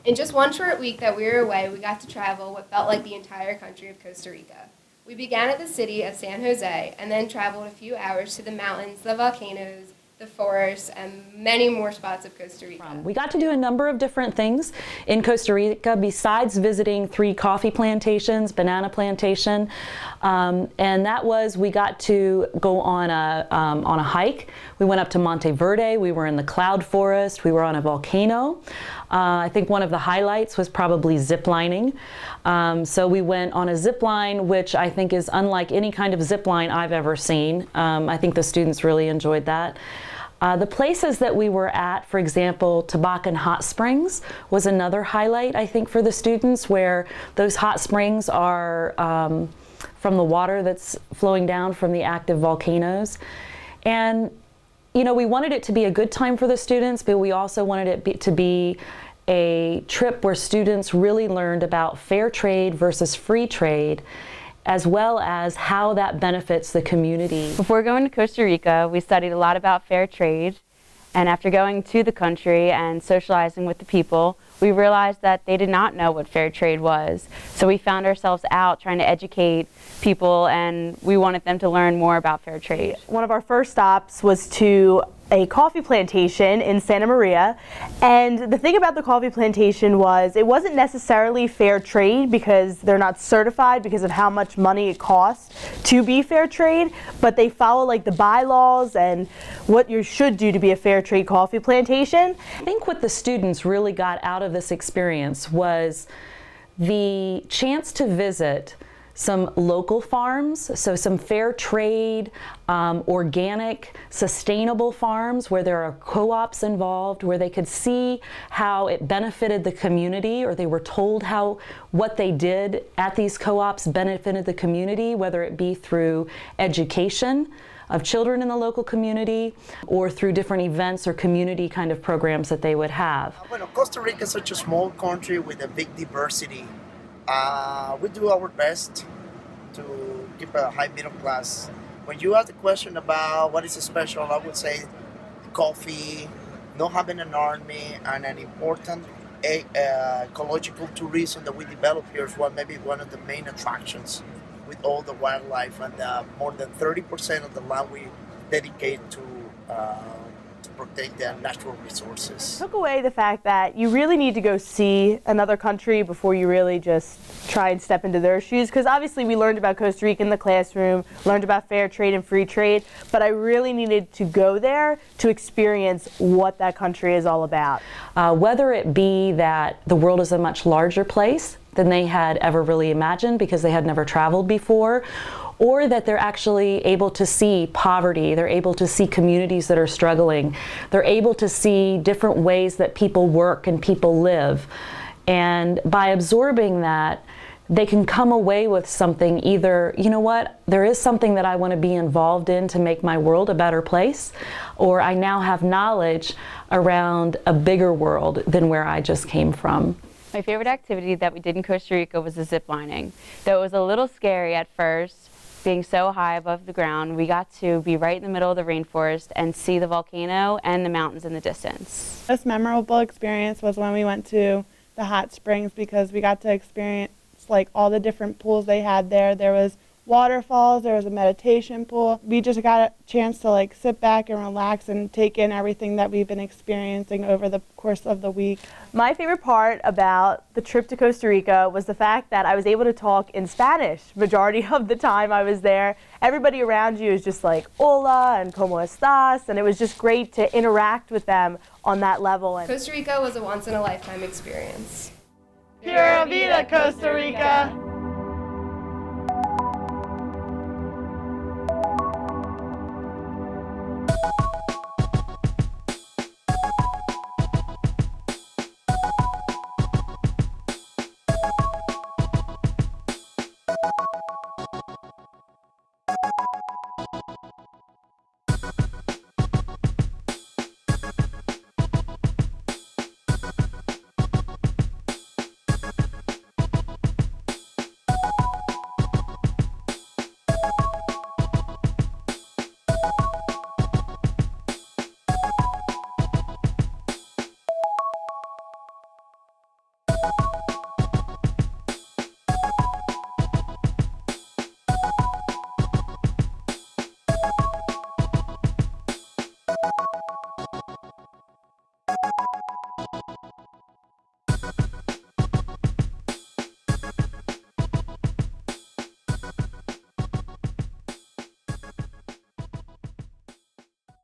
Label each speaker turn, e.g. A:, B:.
A: In just one short week that we were away, we got to travel what felt like the entire country of Costa Rica. We began at the city of San Jose and then traveled a few hours to the mountains, the volcanoes, the forests, and many more spots of Costa Rica.
B: We got to do a number of different things in Costa Rica besides visiting 3 coffee plantations, banana plantation, and that was we got to go on a hike. We went up to Monte Verde. We were in the cloud forest. We were on a volcano. I think one of the highlights was probably zip lining. So we went on a zip line, which I think is unlike any kind of zip line I've ever seen. I think the students really enjoyed that. The places that we were at, for example, Tabacan Hot Springs was another highlight, I think, for the students, where those hot springs are from the water that's flowing down from the active volcanoes. And, you know, we wanted it to be a good time for the students, but we also wanted it to be a trip where students really learned about fair trade versus free trade, as well as how that benefits the community.
C: Before going to Costa Rica, we studied a lot about fair trade, and after going to the country and socializing with the people, we realized that they did not know what fair trade was. So we found ourselves out trying to educate people, and we wanted them to learn more about fair trade.
D: One of our first stops was to a coffee plantation in Santa Maria, and the thing about the coffee plantation was it wasn't necessarily fair trade because they're not certified because of how much money it costs to be fair trade, but they follow like the bylaws and what you should do to be a fair trade coffee plantation.
B: I think what the students really got out of this experience was the chance to visit some local farms, so some fair trade, organic, sustainable farms where there are co-ops involved, where they could see how it benefited the community, or they were told how what they did at these co-ops benefited the community, whether it be through education of children in the local community or through different events or community kind of programs that they would have.
E: Well, Costa Rica is such a small country with a big diversity. We do our best to keep a high middle class. When you ask the question about what is special, I would say coffee, not having an army, and an important ecological tourism that we develop here is maybe one of the main attractions with all the wildlife, and more than 30% of the land we dedicate to protect the natural resources.
D: Took away the fact that you really need to go see another country before you really just try and step into their shoes, because obviously we learned about Costa Rica in the classroom, learned about fair trade and free trade, but I really needed to go there to experience what that country is all about.
B: Whether it be that the world is a much larger place than they had ever really imagined because they had never traveled before, or that they're actually able to see poverty, they're able to see communities that are struggling, they're able to see different ways that people work and people live. And by absorbing that, they can come away with something, either, you know what, there is something that I want to be involved in to make my world a better place, or I now have knowledge around a bigger world than where I just came from.
C: My favorite activity that we did in Costa Rica was the zip lining. Though it was a little scary at first, being so high above the ground, we got to be right in the middle of the rainforest and see the volcano and the mountains in the distance.
F: The most memorable experience was when we went to the hot springs, because we got to experience like all the different pools they had there. There was waterfalls, there was a meditation pool. We just got a chance to like sit back and relax and take in everything that we've been experiencing over the course of the week.
D: My favorite part about the trip to Costa Rica was the fact that I was able to talk in Spanish majority of the time I was there. Everybody around you is just like hola and como estás, and it was just great to interact with them on that level.
A: Costa Rica was a once-in-a-lifetime experience.
F: Pura vida, Costa Rica!